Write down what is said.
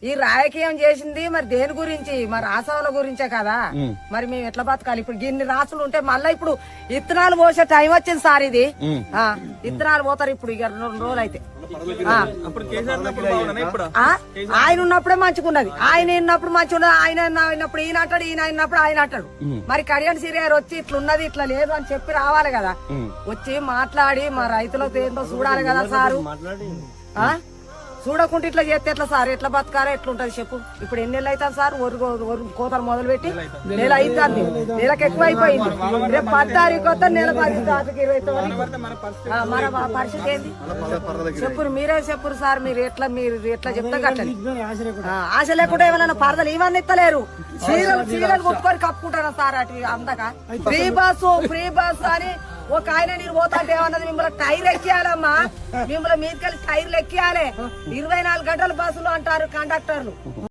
ఈ రాజకీయం చేసింది మరి దేని గురించి, మరి రాసవుల గురించే కదా. మరి మేము ఎట్లా బతకాలి ఇప్పుడు? ఇన్ని రాసులు ఉంటే మళ్ళీ ఇప్పుడు ఇత్తనాలు పోసే టైం వచ్చింది సార్. ఇది ఇత్తనాలు పోతారు ఇప్పుడు ఇక 2 రోజులు అయితే. ఆయన ఉన్నప్పుడే మంచిగున్నది, ఆయన ఉన్నప్పుడు మంచిగా, ఆయన అయినప్పుడు ఈయన అంటాడు, ఈయన అయినప్పుడు ఆయన అంటాడు. మరి కళ్యాణ్ సిరియారు వచ్చి ఇట్లున్నది ఇట్లా లేదు అని చెప్పి రావాలి కదా, వచ్చి మాట్లాడి మా రైతులకు ఏంటో చూడాలి కదా సారు. చూడకుంటే ఇట్లా చేస్తే ఎట్లా సార్? ఎట్లా బతకారా? ఎట్లుంటది చెప్పు? ఇప్పుడు ఎన్ని నెలలు అవుతాను సార్ కోతలు మొదలు పెట్టి? నెల అవుతుంది, నెలకు ఎక్కువ అయిపోయింది. రేపు 10 తారీఖు వద్ద నెల 10 తారీఖు 29 మన పరిస్థితి ఏంది చెప్పురు? మీరే చెప్పురు సార్. మీరు ఎట్లా చెప్తా కట్టండి. ఆశ లేకుండా ఏమైనా పరదలు ఇవన్నీ ఇస్తలేరు. చీరలు కొట్టుకొని కప్పుకుంటారా సార్? అటు అందక ఫ్రీ బస్ అని ఒక ఆయన నేను పోతాంటే ఏమన్నది, మిమ్మల్ని టైర్ ఎక్కియాలమ్మా, మిమ్మల్ని మీదకెళ్ళి టైర్లు ఎక్కియాలి. 24 గంటల బస్సులు అంటారు కండక్టర్లు.